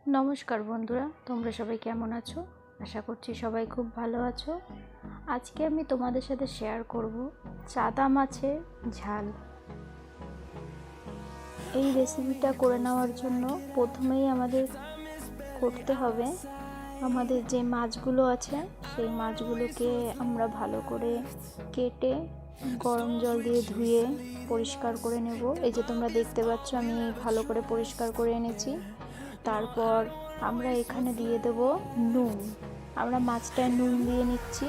নমস্কার বন্ধুরা, তোমরা সবাই কেমন আছো? আশা করছি সবাই খুব ভালো আছো। আজকে আমি তোমাদের সাথে শেয়ার করব চাদা মাছের ঝাল। এই রেসিপিটা করে নেওয়ার জন্য প্রথমেই আমাদের করতে হবে, আমাদের যে মাছগুলো আছে সেই মাছগুলোকে আমরা ভালো করে কেটে গরম জল দিয়ে ধুয়ে পরিষ্কার করে নেব। এই যে তোমরা দেখতে পাচ্ছ আমি ভালো করে পরিষ্কার করে এনেছি। তারপর আমরা এখানে দিয়ে দেব নুন। আমরা মাছটায় নুন দিয়ে নিচ্ছি,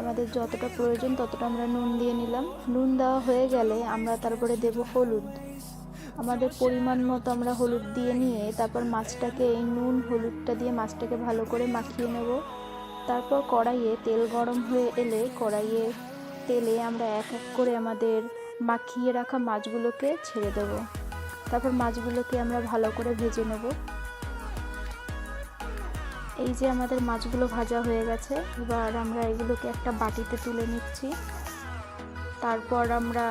আমাদের যতটা প্রয়োজন ততটা আমরা নুন দিয়ে নিলাম। নুন দেওয়া হয়ে গেলে আমরা তারপরে দেব হলুদ। আমাদের পরিমাণ মতো আমরা হলুদ দিয়ে নিয়ে তারপর মাছটাকে এই নুন হলুদটা দিয়ে মাছটাকে ভালো করে মাখিয়ে নেব। তারপর কড়াইয়ে তেল গরম হয়ে এলে কড়াইয়ে তেলে আমরা এক এক করে আমাদের মাখিয়ে রাখা মাছগুলোকে ছেড়ে দেব। তারপর মাছগুলোকে আমরা ভালো করে ভেজে নেব। এই যে আমাদের মাছগুলো ভাজা হয়ে গেছে, এবার আমরা এগুলোকে একটা বাটিতে তুলে নিচ্ছি। তারপর আমরা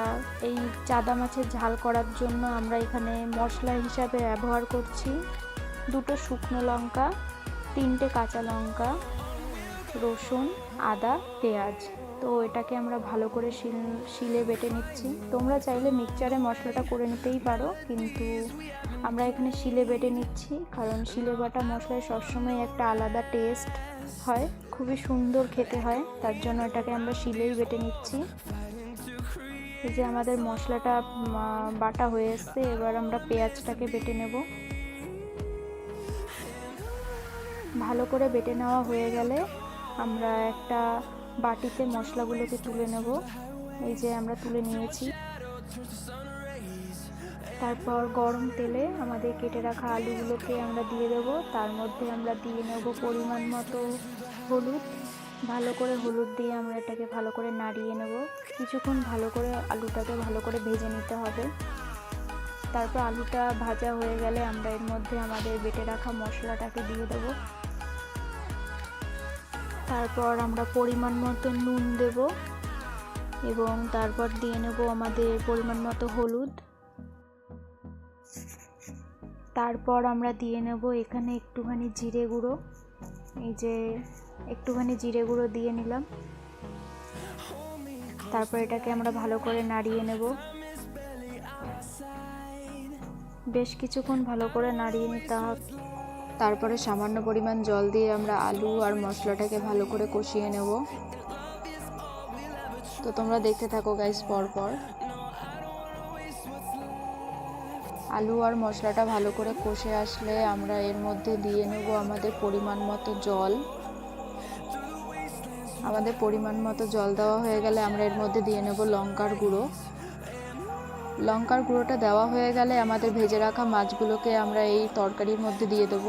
এই চাদা মাছের ঝাল করার জন্য আমরা এখানে মশলা হিসাবে ব্যবহার করছি 2টো শুকনো লঙ্কা, 3টে কাঁচা লঙ্কা, রসুন, আদা, পেঁয়াজ। তো এটাকে আমরা ভালো করে শিলে বেটে নিচ্ছি। তোমরা চাইলে মিক্সচারে মশলাটা করে নিতেই পারো, কিন্তু আমরা এখানে শিলে বেটে নিচ্ছি, কারণ শিলে বাটা মশলায় সবসময় একটা আলাদা টেস্ট হয়, খুবই সুন্দর খেতে হয়, তার জন্য এটাকে আমরা শিলেই বেটে নিচ্ছি। এই যে আমাদের মশলাটা বাটা হয়ে এসছে, এবার আমরা পেঁয়াজটাকে বেটে নেব। ভালো করে বেটে নেওয়া হয়ে গেলে আমরা একটা বাটিতে মশলাগুলোকে তুলে নেব। এই যে আমরা তুলে নিয়েছি। তারপর গরম তেলে আমাদের কেটে রাখা আলুগুলোকে আমরা দিয়ে দেব। তার মধ্যে আমরা দিয়ে নেব পরিমাণ মতো হলুদ। ভালো করে হলুদ দিয়ে আমরা এটাকে ভালো করে নাড়িয়ে নেব। কিছুক্ষণ ভালো করে আলুটাকে ভালো করে ভেজে নিতে হবে। তারপর আলুটা ভাজা হয়ে গেলে আমরা এর মধ্যে আমাদের বেটে রাখা মশলাটাকে দিয়ে দেব। তারপর আমরা পরিমাণ মতো নুন দেব এবং তারপর দিয়ে নেব আমাদের পরিমাণ মতো হলুদ। তারপর আমরা দিয়ে নেব এখানে একটুখানি জিরে গুঁড়ো। এই যে একটুখানি জিরে গুঁড়ো দিয়ে নিলাম। তারপর এটাকে আমরা ভালো করে নাড়িয়ে নেব। বেশ কিছুক্ষণ ভালো করে নাড়িয়ে নিতে হবে। তারপরে সামান্য পরিমাণ জল দিয়ে আমরা আলু আর মশলাটাকে ভালো করে কষিয়ে নেব। তো তোমরা দেখতে থাকো গাইস পরপর। আলু আর মশলাটা ভালো করে কষে আসলে আমরা এর মধ্যে দিয়ে নেব আমাদের পরিমাণ মতো জল। আমাদের পরিমাণ মতো জল দেওয়া হয়ে গেলে আমরা এর মধ্যে দিয়ে নেব লঙ্কার গুঁড়ো। লঙ্কার গুঁড়োটা দেওয়া হয়ে গেলে আমাদের ভেজে রাখা মাছগুলোকে আমরা এই তরকারির মধ্যে দিয়ে দেব।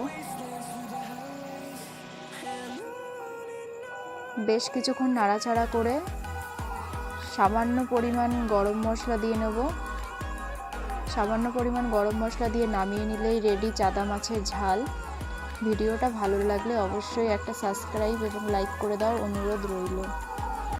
বেশ কিছুক্ষণ নাড়াচাড়া করে সামান্য পরিমাণ গরম মশলা দিয়ে নেব। সামান্য পরিমাণ গরম মশলা দিয়ে নামিয়ে নিলেই রেডি চাদা মাছের ঝাল। ভিডিওটা ভালো লাগলে অবশ্যই একটা সাবস্ক্রাইব এবং লাইক করে দাও অনুরোধ রইল।